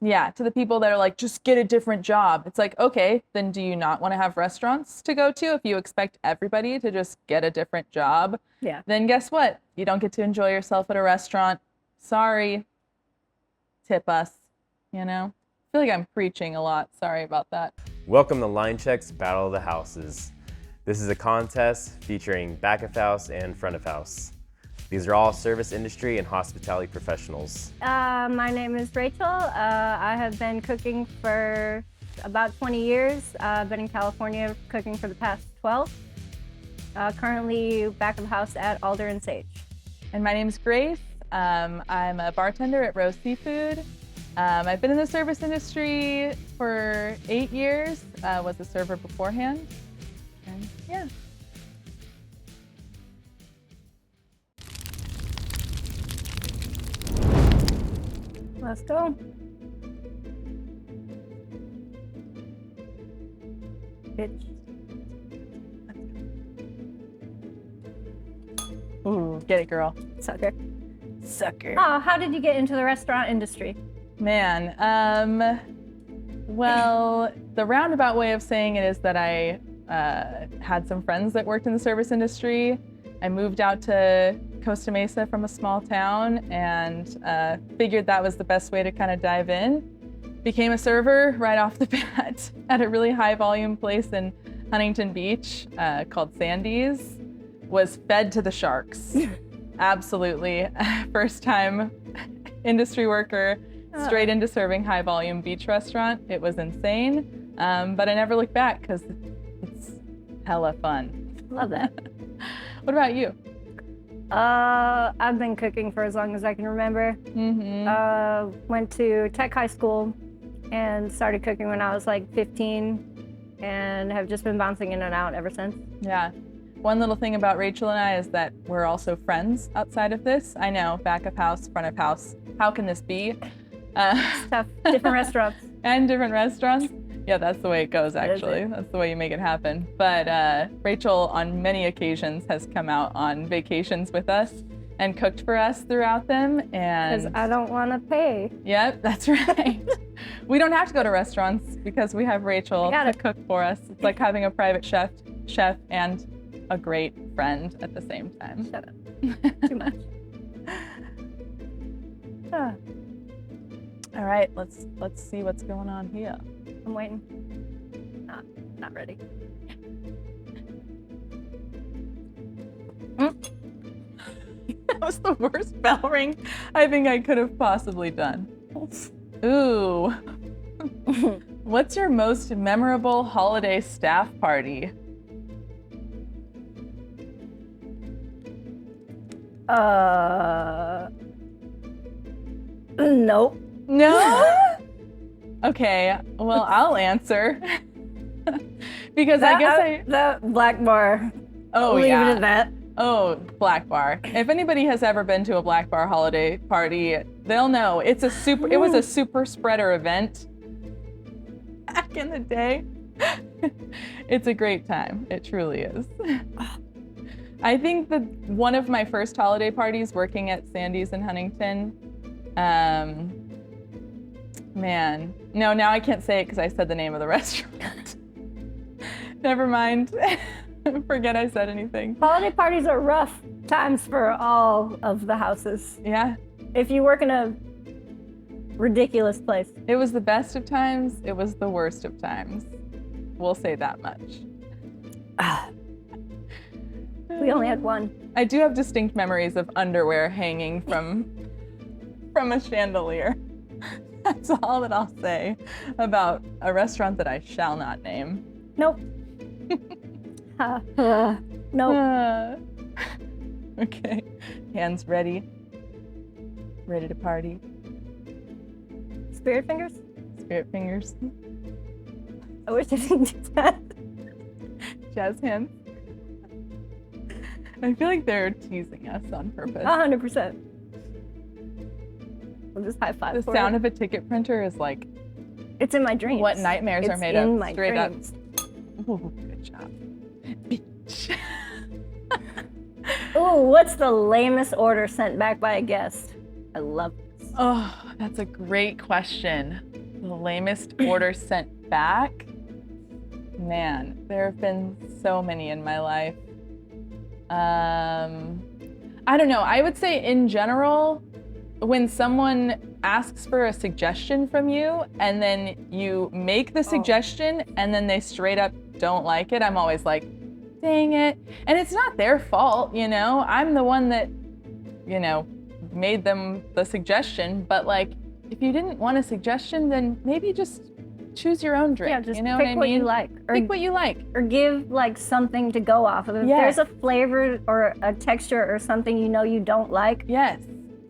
Yeah, to the people that are like, just get a different job. It's like, okay, then do you not want to have restaurants to go to if you expect everybody to just get a different job? Yeah. Then guess what? You don't get to enjoy yourself at a restaurant. Sorry, tip us, you know? I feel like I'm preaching a lot. Sorry about that. Welcome to Linecheck's Battle of the Houses. This is a contest featuring back of house and front of house. These are all service industry and hospitality professionals. My name is Rachel. I have been cooking for about 20 years. I've been in California cooking for the past 12. Currently back of house at Alder and Sage. And my name's Grace. I'm a bartender at Rose Seafood. I've been in the service industry for 8 years, was a server beforehand, and yeah. Let's go. Bitch. Ooh, get it, girl. Sucker. Sucker. Oh, how did you get into the restaurant industry? Man, well, the roundabout way of saying it is that I had some friends that worked in the service industry. I moved out to Costa Mesa from a small town and figured that was the best way to kind of dive in. Became a server right off the bat at a really high volume place in Huntington Beach called Sandy's. Was fed to the sharks. Absolutely. First time industry worker, straight into serving high volume beach restaurant. It was insane, but I never looked back because it's hella fun. Love that. What about you? I've been cooking for as long as I can remember. Went to tech high school and started cooking when I was like 15 and have just been bouncing in and out ever since. Yeah. One little thing about Rachel and I is that we're also friends outside of this. I know, back of house, front of house. How can this be? It's tough. Different restaurants. And different restaurants. Yeah, that's the way it goes, actually. That's the way you make it happen. But Rachel, on many occasions, has come out on vacations with us and cooked for us throughout them. And Because I don't want to pay. Yep, that's right. We don't have to go to restaurants because we have Rachel to cook for us. It's like having a private chef and a great friend at the same time. Shut up. Too much. All right, let's see what's going on here. I'm waiting. Not ready. That was the worst bell ring I think I could have possibly done. Ooh. What's your most memorable holiday staff party? Nope. No? Okay, well, I'll answer. Because I guess That black bar. Oh, Leave yeah. it at that. Oh, Black Bar. If anybody has ever been to a Black Bar holiday party, they'll know it was a super spreader event back in the day. It's a great time. It truly is. I think that one of my first holiday parties working at Sandy's in Huntington, man, no, now I can't say it because I said the name of the restaurant. Never mind. Forget I said anything. Holiday parties are rough times for all of the houses. Yeah. If you work in a ridiculous place. It was the best of times. It was the worst of times. We'll say that much. We only had one. I do have distinct memories of underwear hanging from a chandelier. That's all that I'll say about a restaurant that I shall not name. Nope. Nope. Okay. Hands ready. Ready to party. Spirit fingers? Spirit fingers. I wish I didn't do that. Jazz hands. I feel like they're teasing us on purpose. 100%. We'll just high five. The sound of a ticket printer is like. It's in my dreams. What nightmares are made of. of. My Straight dreams. up. Ooh, good job. Bitch. Ooh, what's the lamest order sent back by a guest? I love this. Oh, that's a great question. The lamest order sent back? Man, there have been so many in my life. I don't know. I would say in general, when someone asks for a suggestion from you and then you make the suggestion and then they straight up don't like it, I'm always like, dang it. And it's not their fault, you know? I'm the one that, you know, made them the suggestion, but like, if you didn't want a suggestion, then maybe just choose your own drink. Yeah, just you know pick what I what mean? you like. Pick what you like. Or give like something to go off of. If Yes. there's a flavor or a texture or something you know you don't like, Yes.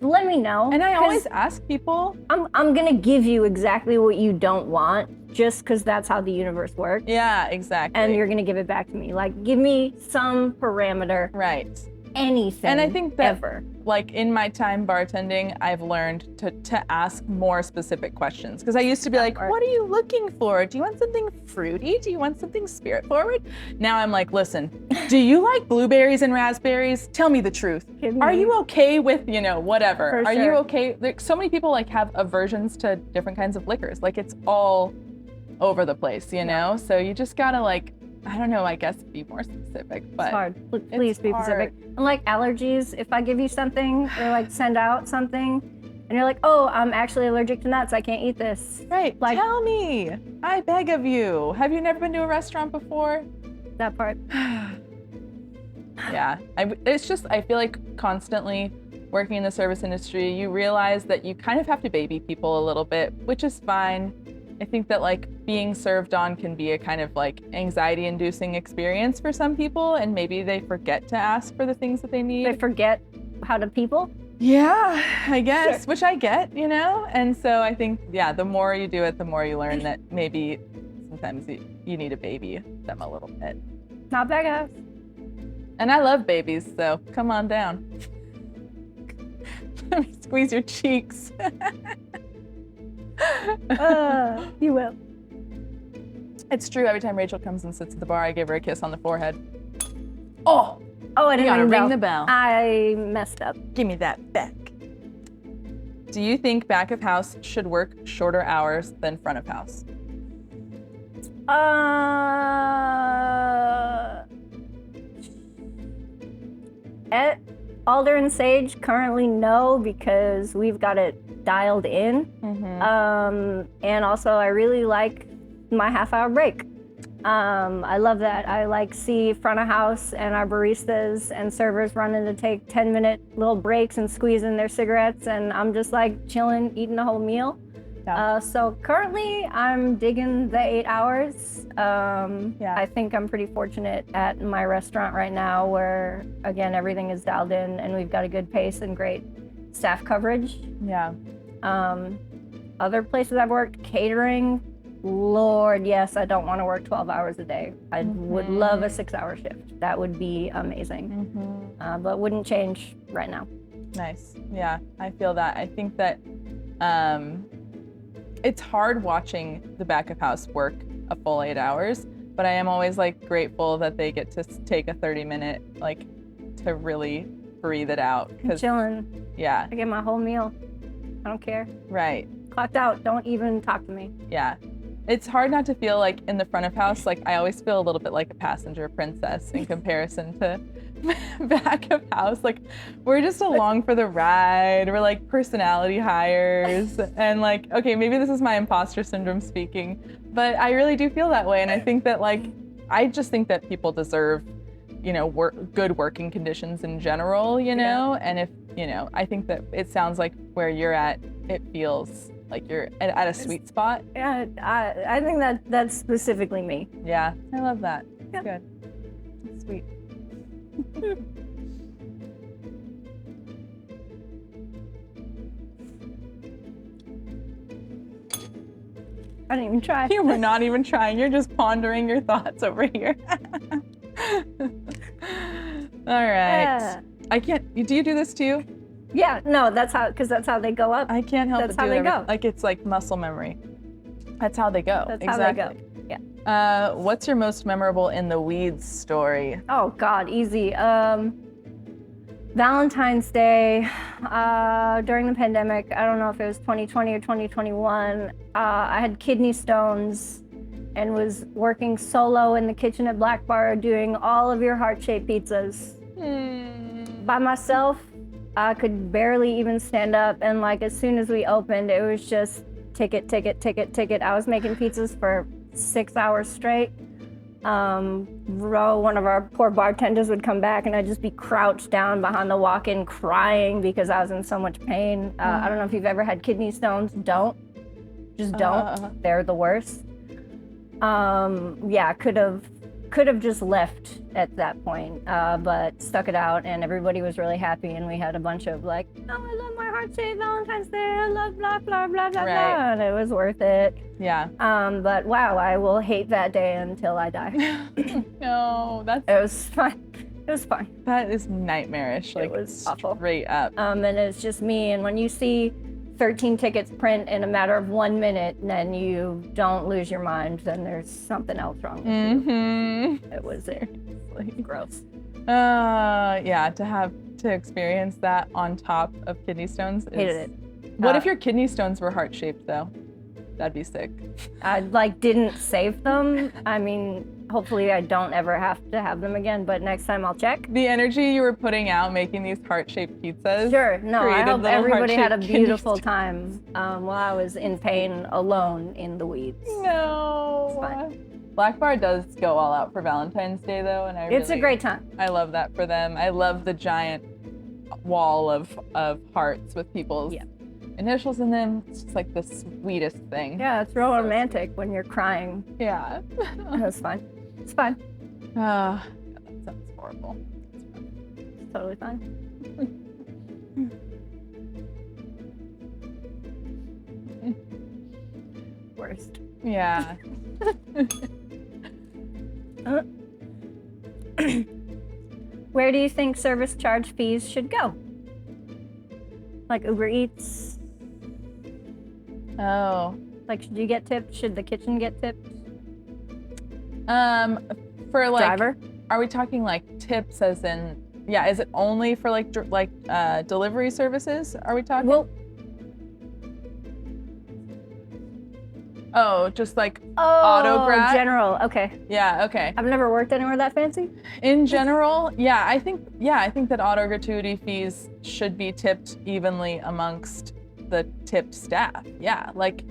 let me know. And I 'cause always ask people. I'm gonna give you exactly what you don't want, just because that's how the universe works. Yeah, exactly. And you're gonna give it back to me. Like, give me some parameter, right. anything. And I think that, ever. like in my time bartending, I've learned to ask more specific questions. Because I used to be like, what are you looking for? Do you want something fruity? Do you want something spirit forward? Now I'm like, listen, do you like blueberries and raspberries? Tell me the truth. Are you okay with, you know, whatever? For Are sure. you okay? Like, so many people like have aversions to different kinds of liquors. Like it's all over the place, you know? So you just gotta like, I don't know, I guess be more specific, but It's hard. Please be specific. hard. And like allergies, if I give you something or like send out something and you're like, oh, I'm actually allergic to nuts, I can't eat this. Right, Like- tell me, I beg of you. Have you never been to a restaurant before? That part. Yeah, it's just, I feel like constantly working in the service industry, you realize that you kind of have to baby people a little bit, which is fine. I think that like being served on can be a kind of like anxiety inducing experience for some people, and maybe they forget to ask for the things that they need. They forget how to people. Yeah, I guess, Sure. which I get, you know? And so I think, yeah, the more you do it, the more you learn that maybe sometimes you need to baby them a little bit. Not bad, guys. And I love babies, so come on down. Let me squeeze your cheeks. You will. It's true, every time Rachel comes and sits at the bar, I give her a kiss on the forehead. Oh, Oh, I you didn't gotta ring ring the bell. I messed up. Give me that back. Do you think back of house should work shorter hours than front of house? At Alder and Sage, currently no, because we've got it dialed in. And also, I really like my half-hour break. I love that. I like see front of house and our baristas and servers running to take 10-minute little breaks and squeeze in their cigarettes, and I'm just like chilling, eating the whole meal. Yeah. So currently, I'm digging the 8 hours. Yeah. I think I'm pretty fortunate at my restaurant right now, where again everything is dialed in and we've got a good pace and great staff coverage. Yeah. Other places I've worked, catering, Lord, yes, I don't want to work 12 hours a day. I would love a 6-hour shift. That would be amazing. But wouldn't change right now. Nice. Yeah, I feel that. I think that it's hard watching the back of house work a full 8 hours, but I am always like grateful that they get to take a 30-minute like to really breathe it out. I'm chilling. Yeah, I get my whole meal. I don't care. right. Clocked out. Don't even talk to me. Yeah. It's hard not to feel like in the front of house, like I always feel a little bit like a passenger princess in comparison to back of house. Like we're just along for the ride. We're like personality hires. And like, okay, maybe this is my imposter syndrome speaking, but I really do feel that way. And I think that like, I just think that people deserve, you know, good working conditions in general, you know? And if, you know, I think that it sounds like where you're at, it feels like you're at a sweet spot. Yeah, I think that's specifically me. Yeah, I love that. Yeah. Good. That's sweet. I didn't even try. You were not even trying. You're just pondering your thoughts over here. All right. Yeah. I can't. Do you do this too? Yeah, no, that's how they go up. I can't help That's but how do they it. go. Like it's like muscle memory. That's how they go. That's exactly. how they go. Yeah. What's your most memorable in the weeds story? Oh God, easy. The Valentine's Day, during the pandemic, I don't know if it was 2020 or 2021, I had kidney stones and was working solo in the kitchen at Black Bar doing all of your heart-shaped pizzas. By myself, I could barely even stand up, and like as soon as we opened, it was just ticket. I was making pizzas for 6 hours straight. One of our poor bartenders would come back and I'd just be crouched down behind the walk-in crying because I was in so much pain. I don't know if you've ever had kidney stones. Don't. They're the worst. Yeah, could have just left at that point, but stuck it out, and everybody was really happy, and we had a bunch of like, oh, I love my heart-shaped Valentine's Day, I love blah blah blah blah blah, and it was worth it. Yeah. But wow, I will hate that day until I die. No, It was fun. It was fun. That is nightmarish. Like, It was awful. Straight up. And it's just me, and when you see 13 tickets print in a matter of 1 minute, and then you don't lose your mind, then there's something else wrong with you. It was gross. Yeah, to experience that on top of kidney stones is... Hated it. What if your kidney stones were heart-shaped, though? That'd be sick. I didn't save them. I mean, hopefully I don't ever have to have them again, but next time I'll check. The energy you were putting out making these heart-shaped pizzas. Sure, no, I hope everybody had a heart-shaped beautiful kidney time while I was in pain alone in the weeds. No. It's fine. Black Bar does go all out for Valentine's Day, though, and It's a great time. I love that for them. I love the giant wall of hearts with people's initials in them. It's just like the sweetest thing. Yeah, it's real romantic when you're crying. Yeah. It's fine. It's fine. That sounds horrible. It's totally fine. Worst. Yeah. Where do you think service charge fees should go? Like Uber Eats? Oh. Like, should you get tipped? Should the kitchen get tipped? For like, driver? Are we talking like tips as in, yeah, is it only for like delivery services? Are we talking? Well, oh, just like auto-grad? General, okay. Yeah, okay. I've never worked anywhere that fancy. In general, yeah, I think that auto gratuity fees should be tipped evenly amongst the tipped staff. Yeah, like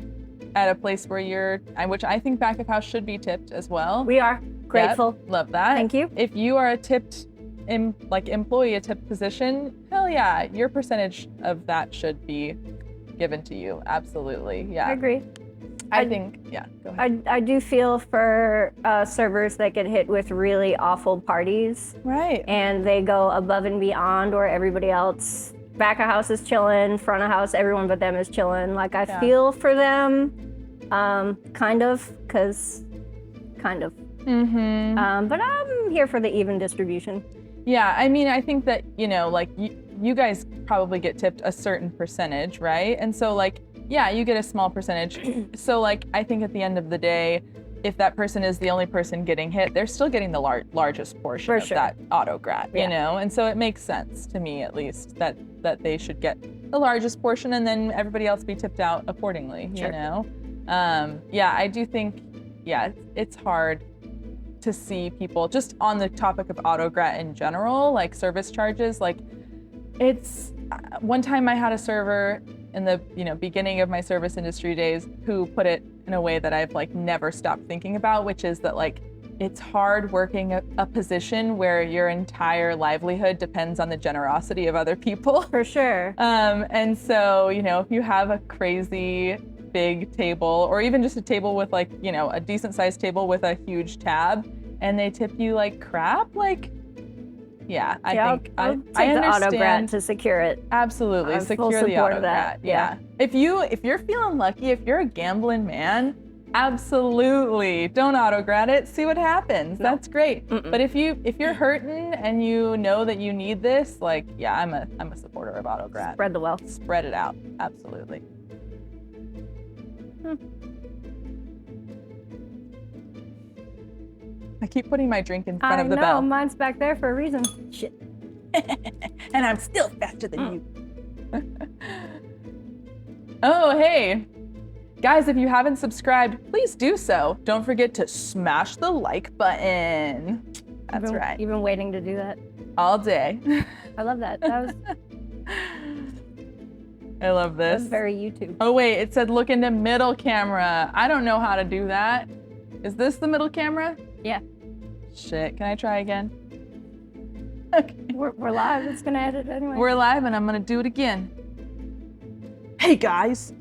at a place where which I think back of house should be tipped as well. We are grateful. Yep, love that. Thank you. If you are a tipped employee, a tipped position, hell yeah, your percentage of that should be given to you. Absolutely, yeah. I agree. I think, yeah, go ahead. I do feel for servers that get hit with really awful parties. Right. And they go above and beyond, or everybody else, back of house is chilling, front of house, everyone but them is chilling. Like, I feel for them, kind of. But I'm here for the even distribution. Yeah, I mean, I think that, like, you guys probably get tipped a certain percentage, right? And so, like, yeah, you get a small percentage. So, like, I think at the end of the day, if that person is the only person getting hit, they're still getting the largest portion of that auto grad, you know? And so it makes sense to me, at least, that they should get the largest portion and then everybody else be tipped out accordingly, you know? Yeah, I do think, it's hard to see people, just on the topic of auto grad in general, like service charges, like, it's, one time I had a server in the beginning of my service industry days who put it in a way that I've like never stopped thinking about, which is that like it's hard working a position where your entire livelihood depends on the generosity of other people. For sure. And so, if you have a crazy big table, or even just a table with like, a decent sized table with a huge tab, and they tip you like crap, like, yeah, I think I'll I take the understand. auto grad to secure it. Absolutely, I'm secure full the support auto of that. grad. Yeah. If you're feeling lucky, if you're a gambling man, absolutely don't auto grad it. See what happens. No. That's great. But if you're hurting and you know that you need this, like, yeah, I'm a supporter of auto grad. Spread the wealth. Spread it out. Absolutely. I keep putting my drink in front of the bell. I know, mine's back there for a reason. Shit. And I'm still faster than you. Oh, hey. Guys, if you haven't subscribed, please do so. Don't forget to smash the like button. That's right. You've been waiting to do that. All day. I love that. That was I love this. very YouTube. Oh wait, it said look into middle camera. I don't know how to do that. Is this the middle camera? Yeah. Shit, can I try again? Okay. We're live. It's gonna edit anyway. We're live and I'm gonna do it again. Hey guys,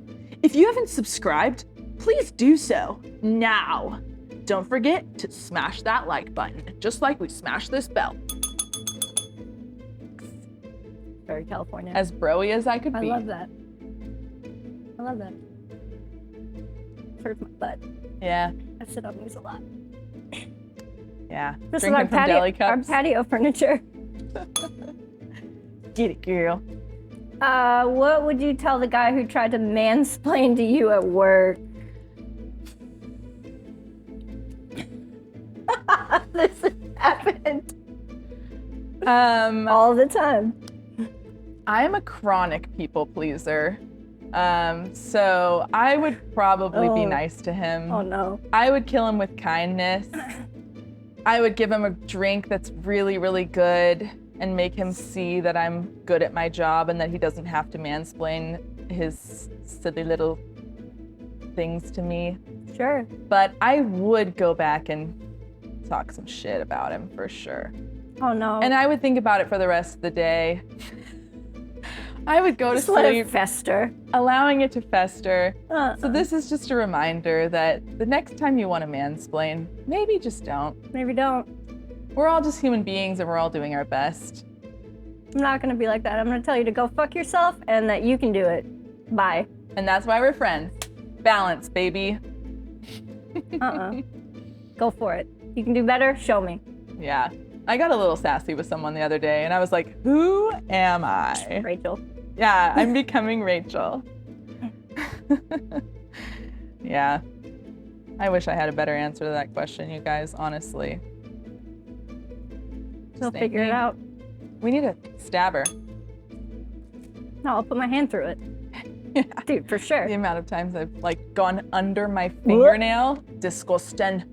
if you haven't subscribed, please do so now. Don't forget to smash that like button, just like we smashed this bell. Very California. As broy as I could be. I love that. I love that. Hurts my butt. Yeah, I sit on these a lot. yeah. This Drinking is from deli our cups. patio furniture. Get it, girl. What would you tell the guy who tried to mansplain to you at work? This has happened all the time. I am a chronic people pleaser. So I would probably be nice to him. Oh no. I would kill him with kindness. I would give him a drink that's really, really good and make him see that I'm good at my job and that he doesn't have to mansplain his silly little things to me. Sure. But I would go back and talk some shit about him for sure. Oh no. And I would think about it for the rest of the day. I would go Just to let sleep, it fester. allowing it to fester. Uh-uh. So this is just a reminder that the next time you want to mansplain, maybe just don't. Maybe don't. We're all just human beings and we're all doing our best. I'm not gonna be like that. I'm gonna tell you to go fuck yourself and that you can do it. Bye. And that's why we're friends. Balance, baby. Go for it. You can do better, show me. Yeah. I got a little sassy with someone the other day and I was like, who am I? Rachel. Yeah, I'm becoming Rachel. Yeah. I wish I had a better answer to that question, you guys, honestly. She'll Same figure it thing. out. We need a stabber. No, I'll put my hand through it. Yeah. Dude, for sure. The amount of times I've like gone under my fingernail, disgusting.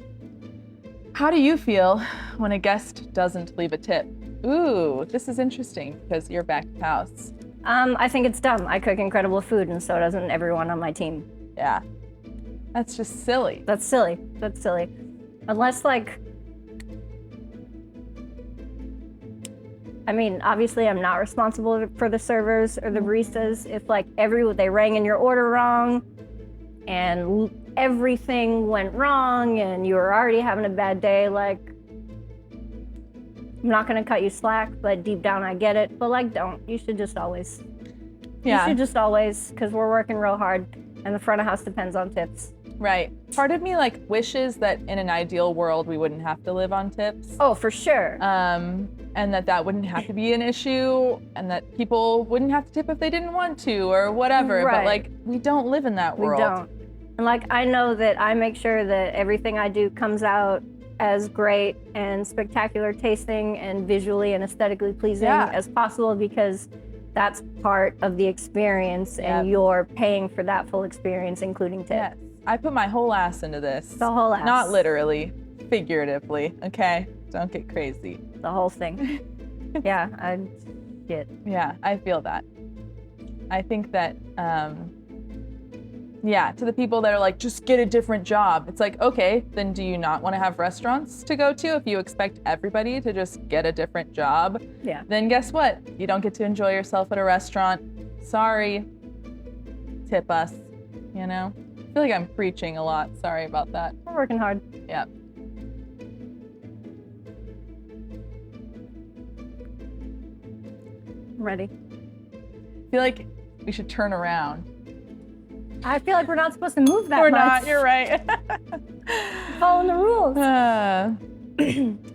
How do you feel when a guest doesn't leave a tip? Ooh, this is interesting because you're back at house. I think it's dumb. I cook incredible food and so doesn't everyone on my team. Yeah. That's just silly. That's silly. That's silly. Unless like, I mean, obviously I'm not responsible for the servers or the baristas. If like they rang in your order wrong and everything went wrong and you were already having a bad day, like, I'm not gonna cut you slack, but deep down I get it. But like, don't. You should just always. Yeah. You should just always, because we're working real hard and the front of house depends on tips. Right. Part of me like wishes that in an ideal world we wouldn't have to live on tips. Oh, for sure. And that wouldn't have to be an issue and that people wouldn't have to tip if they didn't want to or whatever. Right. But like, we don't live in that world. We don't. And like, I know that I make sure that everything I do comes out as great and spectacular tasting and visually and aesthetically pleasing as possible because that's part of the experience and you're paying for that full experience, including tips. Yes. I put my whole ass into this. The whole ass. Not literally, figuratively, okay? Don't get crazy. The whole thing. Yeah, Yeah, I feel that. I think that, yeah, to the people that are like, just get a different job. It's like, okay, then do you not want to have restaurants to go to if you expect everybody to just get a different job? Yeah. Then guess what? You don't get to enjoy yourself at a restaurant. Sorry. Tip us, you know? I feel like I'm preaching a lot. Sorry about that. We're working hard. Yeah. I'm ready. I feel like we should turn around. I feel like we're not supposed to move that We're much. not, you're right. Following the rules.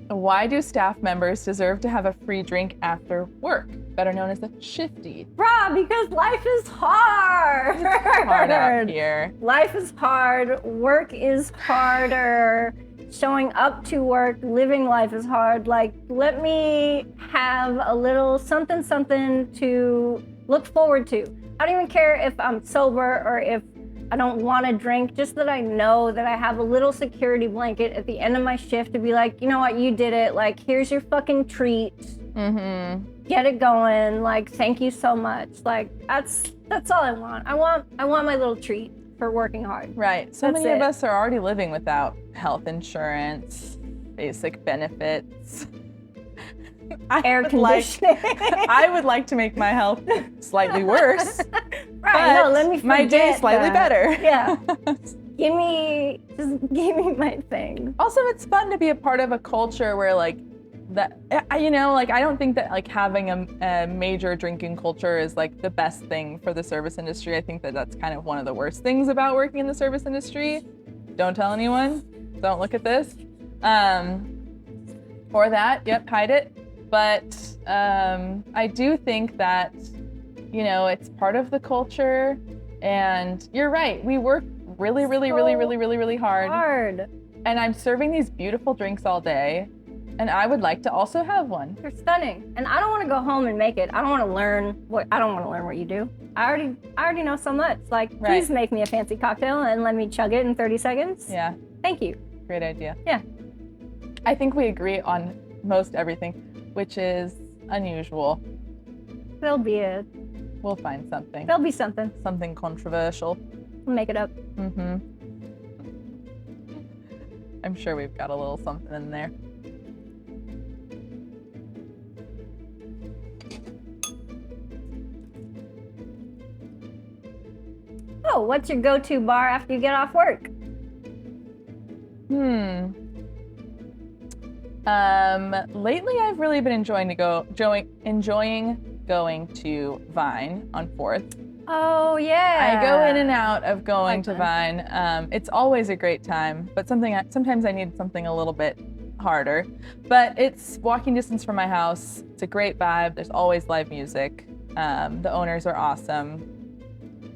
Why do staff members deserve to have a free drink after work, better known as a shifty? Bruh, because life is hard. Hard out here. Life is hard. Work is harder. showing up to work, living life is hard. Like, let me have a little something to look forward to. I don't even care if I'm sober or if I don't want to drink, just that I know that I have a little security blanket at the end of my shift to be like, you know what, you did it. Like, here's your fucking treat. Get it going. Like, thank you so much. Like, that's all I want. I want my little treat for working hard. Right. So That's many of it. us are already living without health insurance, basic benefits. Air conditioning. I would like to make my health slightly worse. Right, no, let me my day forget slightly that. better. Yeah. Just give me my thing. Also, it's fun to be a part of a culture where like that, you know, like I don't think that like having a major drinking culture is like the best thing for the service industry. I think that that's kind of one of the worst things about working in the service industry. Don't tell anyone. Don't look at this. Or that, yep, hide it. But I do think that, you know, it's part of the culture. And you're right, we work really hard. And I'm serving these beautiful drinks all day. And I would like to also have one. They're stunning. And I don't want to go home and make it. I don't want to learn what you do. I already know so much. Like, please make me a fancy cocktail and let me chug it in 30 seconds. Yeah. Thank you. Great idea. Yeah. I think we agree on most everything, which is unusual. There'll be something. There'll be something. Something controversial. We'll make it up. I'm sure we've got a little something in there. Oh, what's your go-to bar after you get off work? Lately I've really been enjoying going to Vine on 4th. Oh yeah. I go in and out of going to Vine. It's always a great time, but sometimes I need something a little bit harder. But it's walking distance from my house. It's a great vibe. There's always live music. The owners are awesome.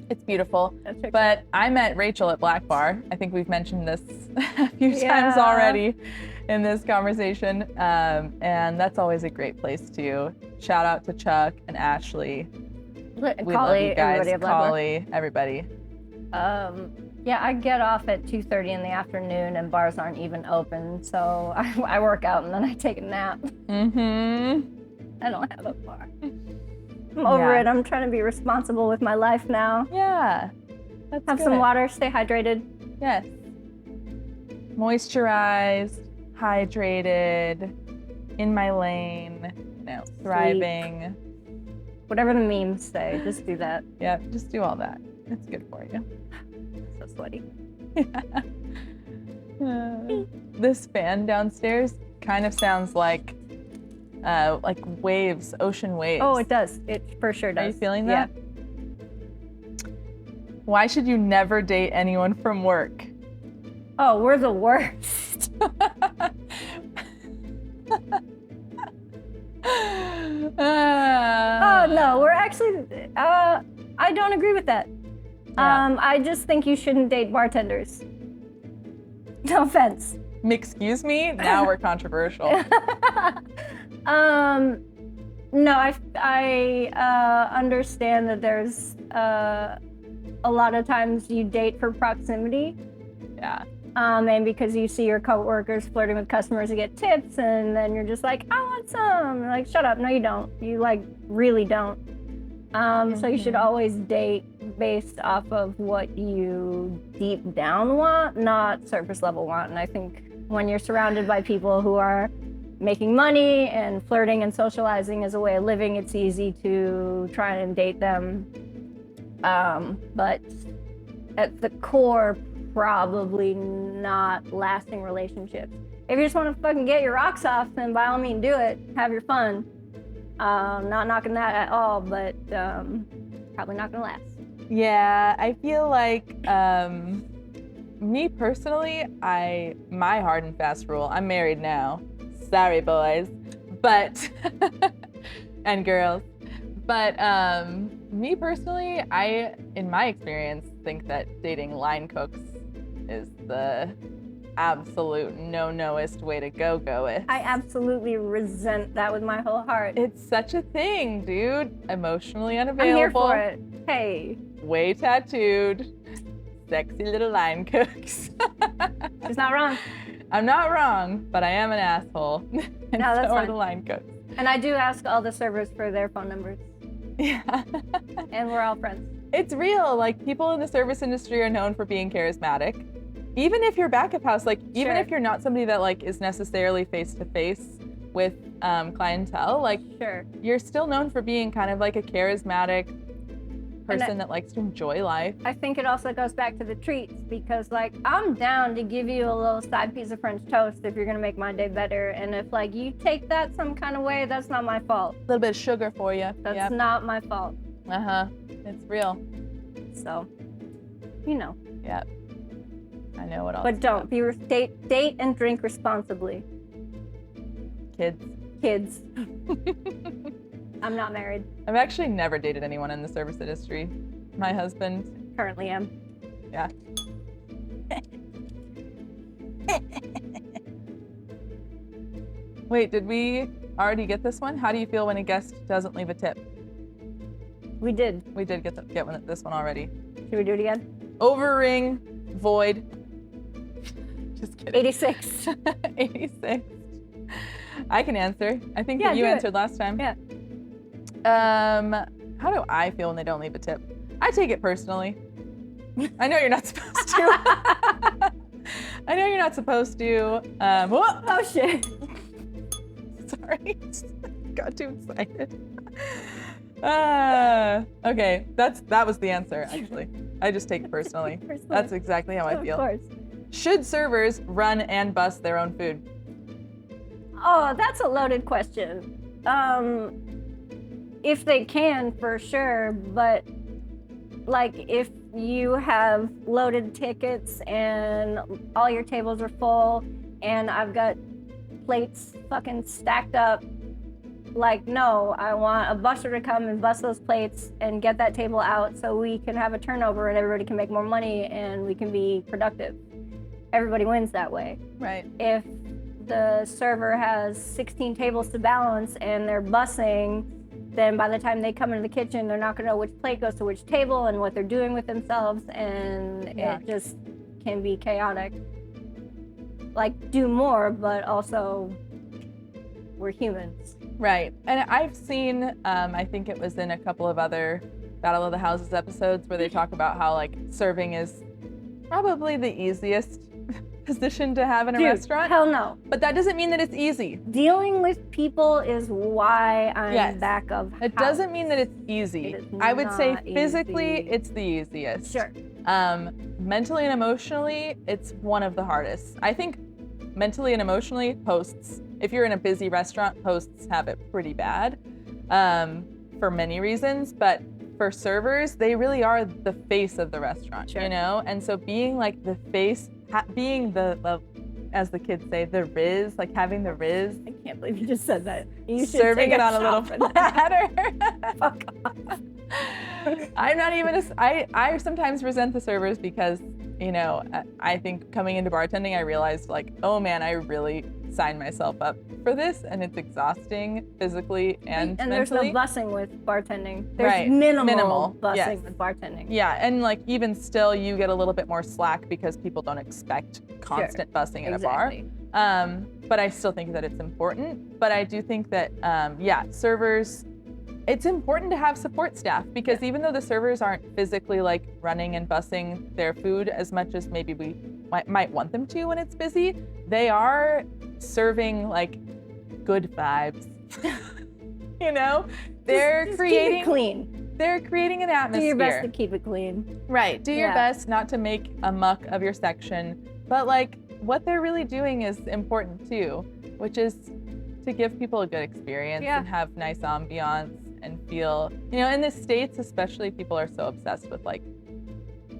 It's beautiful. But I met Rachel at Black Bar. I think we've mentioned this a few times already in this conversation. And that's always a great place too. Shout out to Chuck and Ashley. We love you guys. Collie, everybody. Yeah, I get off at 2:30 in the afternoon and bars aren't even open. So I work out and then I take a nap. I don't have a bar. I'm over it. I'm trying to be responsible with my life now. Yeah. Have some water, stay hydrated. Yes. Moisturized, hydrated, in my lane, you know, thriving. Whatever the memes say, just do that. Yeah, just do all that. It's good for you. So sweaty. This fan downstairs kind of sounds like waves, ocean waves. Oh, it does. It for sure does. Are you feeling that? Yeah. Why should you never date anyone from work? Oh, we're the worst. Oh no, we're actually. I don't agree with that. Yeah. I just think you shouldn't date bartenders. No offense. Excuse me? Now we're controversial. No, I understand that there's a lot of times you date for proximity. Yeah. And because you see your coworkers flirting with customers to get tips, and then you're just like, I want some. They're like, shut up. No, you don't. You like really don't. So you should always date based off of what you deep down want, not surface level want. And I think when you're surrounded by people who are making money and flirting and socializing as a way of living, it's easy to try and date them. But at the core, probably not lasting relationships. If you just want to fucking get your rocks off, then by all means do it. Have your fun. Not knocking that at all, but probably not gonna last. Yeah, I feel like me personally, my hard and fast rule, I'm married now. Sorry, boys, but and girls. But me personally, I, in my experience, think that dating line cooks is the absolute no-noist way to go-goist. I absolutely resent that with my whole heart. It's such a thing, dude. Emotionally I'm unavailable. here for it. Hey. Way tattooed. Sexy little line cooks. She's not wrong. I'm not wrong, but I am an asshole. And No, that's so are fine. the line cooks. And I do ask all the servers for their phone numbers. Yeah. And we're all friends. It's real. Like, people in the service industry are known for being charismatic. Even if you're back of house, like, even Sure. if you're not somebody that like is necessarily face to face with clientele, like, Sure. you're still known for being kind of like a charismatic person that likes to enjoy life. I think it also goes back to the treats because, like, I'm down to give you a little side piece of French toast if you're gonna make my day better. And if, like, you take that some kind of way, that's not my fault. A little bit of sugar for you. That's not my fault. Uh-huh. It's real. So, you know. Yep. I know what else. But don't date and drink responsibly, Kids. kids. I'm not married. I've actually never dated anyone in the service industry. My husband. Currently am. Yeah. Wait, did we already get this one? How do you feel when a guest doesn't leave a tip? We did. We did get this one already. Should we do it again? Overring, void. Just kidding. 86. 86. I can answer. I think Yeah, that you do it. answered last time. Yeah. How do I feel when they don't leave a tip? I take it personally. I know you're not supposed to. I know you're not supposed to. Whoa! Oh shit. Sorry. Got too excited. Okay, that was the answer, actually. I just take it personally. That's exactly how I feel. Of course. Should servers run and bus their own food? Oh, that's a loaded question. If they can, for sure, but like if you have loaded tickets and all your tables are full and I've got plates fucking stacked up, like, no, I want a busser to come and bust those plates and get that table out so we can have a turnover and everybody can make more money and we can be productive. Everybody wins that way. Right. If the server has 16 tables to balance and they're bussing, then by the time they come into the kitchen, they're not gonna know which plate goes to which table and what they're doing with themselves, and it just can be chaotic. Like, do more, but also we're humans. Right. And I've seen, I think it was in a couple of other Battle of the Houses episodes where they talk about how, like, serving is probably the easiest position to have in a restaurant. Hell no. But that doesn't mean that it's easy. Dealing with people is why I'm back of house. It doesn't mean that it's easy. It is I would say not physically, easy. it's the easiest. Sure. Mentally and emotionally, it's one of the hardest. I think mentally and emotionally, hosts, if you're in a busy restaurant, hosts have it pretty bad for many reasons, but for servers, they really are the face of the restaurant, Sure. you know? And so being like the face, being the, as the kids say, the Riz, like having the Riz. I can't believe you just said that. You should Serving take it on a shot little for that. platter. Fuck off. I'm not even, I sometimes resent the servers because, you know, I think coming into bartending, I realized like, oh man, I really signed myself up for this and it's exhausting physically and there's no mentally. bussing with bartending. There's Right. minimal bussing yes. with bartending. Yeah, and like even still, you get a little bit more slack because people don't expect constant bussing at a bar. But I still think that it's important. But I do think that, servers, it's important to have support staff because even though the servers aren't physically like running and bussing their food as much as maybe we might want them to when it's busy, they are serving like good vibes. You know, they're just creating keep it clean. They're creating an atmosphere. Do your best to keep it clean. Right. Do your Yeah. best not to make a muck of your section, but like what they're really doing is important too, which is to give people a good experience and have nice ambiance and feel, you know, in the States especially, people are so obsessed with like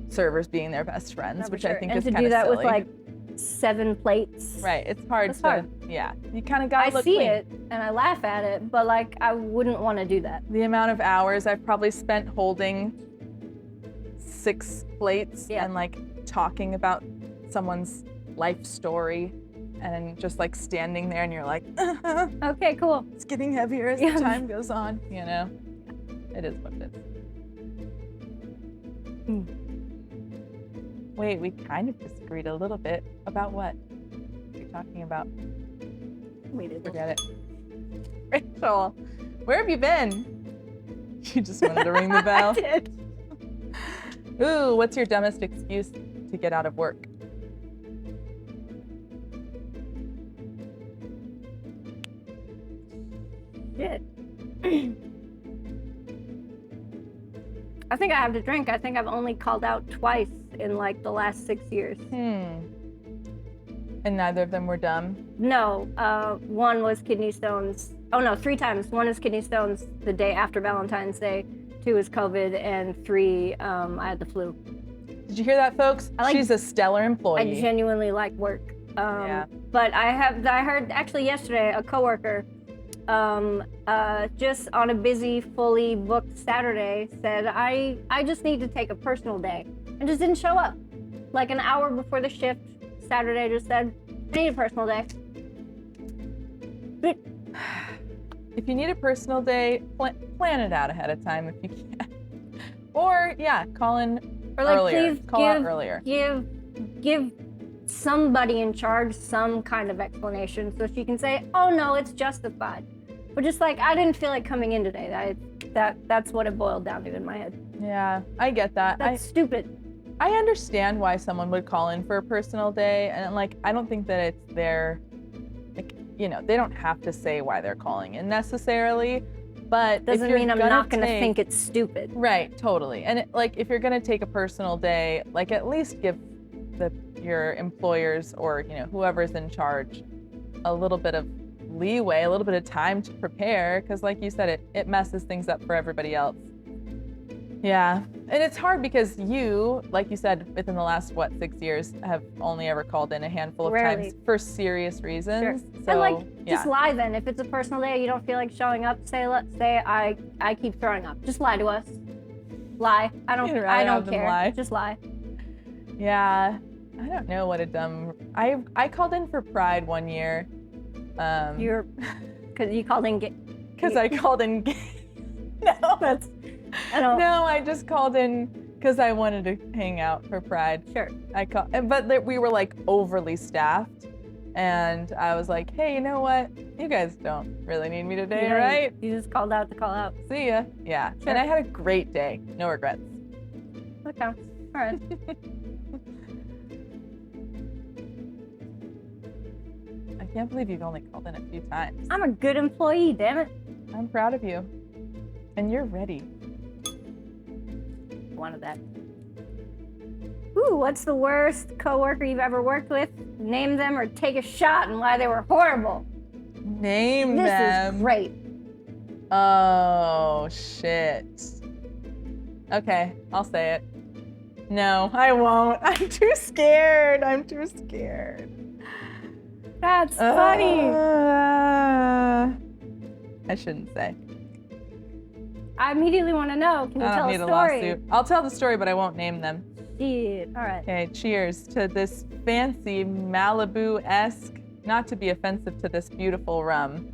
servers being their best friends, No, for which sure. I think and is to kind do of that silly. with like 7 plates. Right. It's hard It's to, hard. yeah. You kind of got I to look see clean. it and I laugh at it, but like I wouldn't want to do that. The amount of hours I've probably spent holding 6 plates and like talking about someone's life story and just like standing there and you're like, Okay, cool. it's getting heavier as the time goes on, you know? It is what it is. Wait, we kind of disagreed a little bit about what you're talking about. We did. Forget it. Rachel, where have you been? You just wanted to ring the bell. I did. Ooh, what's your dumbest excuse to get out of work? Shit. I think I have to drink. I think I've only called out twice in like the last 6 years. And neither of them were dumb? No, one was kidney stones. Oh no, 3 times. One is kidney stones the day after Valentine's Day. 2 is COVID, and 3, I had the flu. Did you hear that, folks? She's a stellar employee. I genuinely like work. Yeah. But I heard actually yesterday a coworker, just on a busy, fully booked Saturday, said I just need to take a personal day, and just didn't show up. Like an hour before the shift, Saturday just said, I need a personal day. If you need a personal day, plan it out ahead of time if you can. Or yeah, call in Or like, earlier. please Call out earlier. give somebody in charge some kind of explanation so she can say, oh no, it's justified. But just like, I didn't feel like coming in today. That's what it boiled down to in my head. Yeah, I get that. That's stupid. I understand why someone would call in for a personal day, and like, I don't think that it's their, like, you know, they don't have to say why they're calling in necessarily, but Doesn't mean I'm not gonna think it's stupid. Right, totally. And like, if you're gonna take a personal day, like at least give your employers or, you know, whoever's in charge a little bit of leeway, a little bit of time to prepare, because like you said, it messes things up for everybody else. Yeah, and it's hard because you, like you said, within the last, 6 years, have only ever called in a handful of times for serious reasons. Sure. So, and like, just lie then. If it's a personal day, you don't feel like showing up, say I keep throwing up. Just lie to us. Lie. I don't care. Lie. Just lie. Yeah, I don't know what a dumb. I called in for Pride one year. Because you called in gay. Because I called in gay. No, that's. No, I just called in because I wanted to hang out for Pride. Sure. But we were like overly staffed, and I was like, hey, you know what? You guys don't really need me today, right? You just called out to call out. See ya. Yeah. Sure. And I had a great day. No regrets. That counts. All right. I can't believe you've only called in a few times. I'm a good employee, damn it. I'm proud of you. And you're ready. One of that. Ooh, what's the worst coworker you've ever worked with? Name them or take a shot and why they were horrible. Name them. This is great. Oh, shit. Okay, I'll say it. No, I won't. I'm too scared. That's funny. I shouldn't say. I immediately want to know. Can you tell a story? Lawsuit. I'll tell the story, but I won't name them. Shit. All right. Okay, cheers to this fancy Malibu-esque, not to be offensive to this beautiful rum,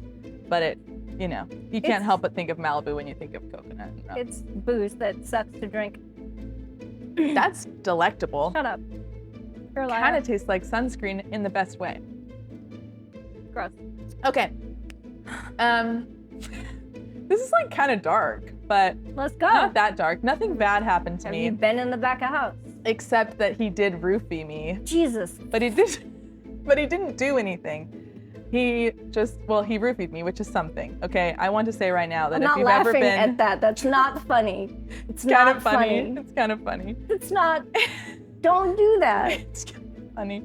but it, you know, you can't help but think of Malibu when you think of coconut rum. It's booze that sucks to drink. That's delectable. Shut up. You're a liar. Kind of tastes like sunscreen in the best way. Gross. Okay. This is like kind of dark, but let's go. Not that dark. Nothing bad happened to me. Have you been in the back of house? Except that he did roofie me. Jesus. But he didn't do anything. He roofied me, which is something. Okay, I want to say right now that if you've ever been, I'm not laughing at that. That's not funny. It's kind not of funny. It's kind of funny. It's not. Don't do that. It's kind of funny,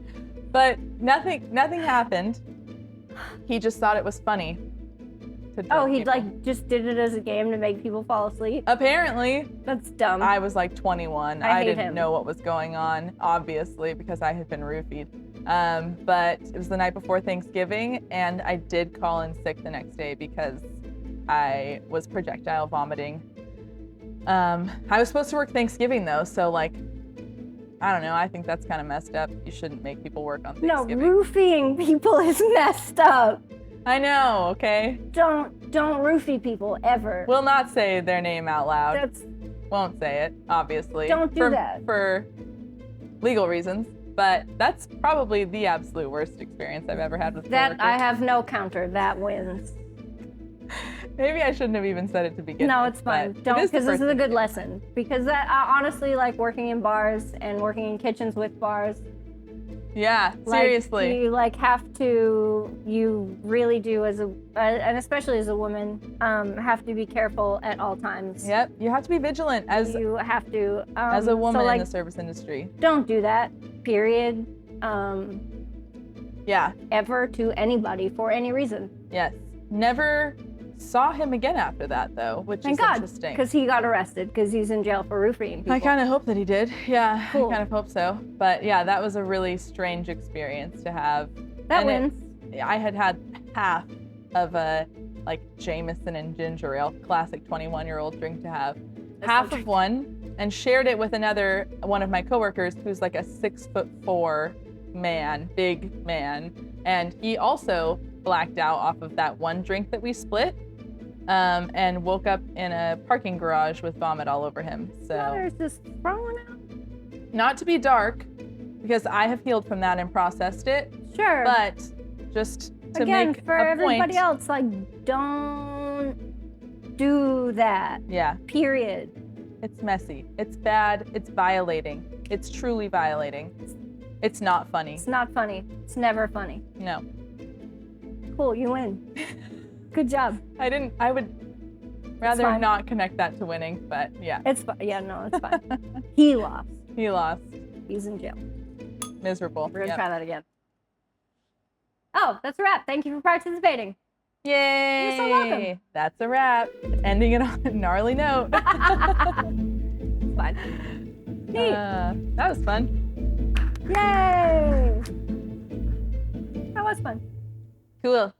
but nothing happened. He just thought it was funny. Oh, he like just did it as a game to make people fall asleep? Apparently. That's dumb. I was like 21. I didn't know what was going on, obviously, because I had been roofied. But it was the night before Thanksgiving, and I did call in sick the next day because I was projectile vomiting. I was supposed to work Thanksgiving though, so like, I don't know. I think that's kind of messed up. You shouldn't make people work on No, Thanksgiving. roofing people is messed up. I know, okay? Don't roofie people ever. Will not say their name out loud. That's Won't say it, obviously. Don't do that. For legal reasons. But that's probably the absolute worst experience I've ever had with that. coworkers. I have no counter. That wins. Maybe I shouldn't have even said it to begin No, with. it's fine. but Don't, it is the because this first is a thing good to do. lesson. Because that honestly, like working in bars and working in kitchens with bars. Yeah, Like, seriously. you like have to. You really do, as a and especially as a woman, have to be careful at all times. Yep, you have to be vigilant as You have to. a woman so, like, in the service industry. don't do that. Period. Yeah, Ever to anybody for any reason. yes. Never saw him again after that, though, which Thank is God, interesting. because he got arrested because he's in jail for roofing people. I kind of hope that he did. Yeah, Cool. I kind of hope so. But yeah, that was a really strange experience to have. That And wins. I had half of a like Jameson and ginger ale, classic 21-year-old drink to have. Half of one, and shared it with one of my coworkers who's like a 6'4" man, big man, and he also blacked out off of that one drink that we split, and woke up in a parking garage with vomit all over him. So There's just throwing out. not to be dark, because I have healed from that and processed it, Sure. but just to Again, make for a everybody point. else, like, don't do that. Yeah, Period. it's messy. It's bad. It's violating. It's truly violating. It's not funny. It's not funny. It's never funny. No. Cool, you win. Good job. I would rather fine. not connect that to winning, but yeah. It's fine. Yeah, no, it's fine. He lost. He lost. He's in jail. Miserable. We're gonna Yep. try that again. Oh, that's a wrap. Thank you for participating. Yay! You're so welcome. That's a wrap. Ending it on a gnarly note. It's fine. Neat. That was fun. Yay! That was fun. Cool.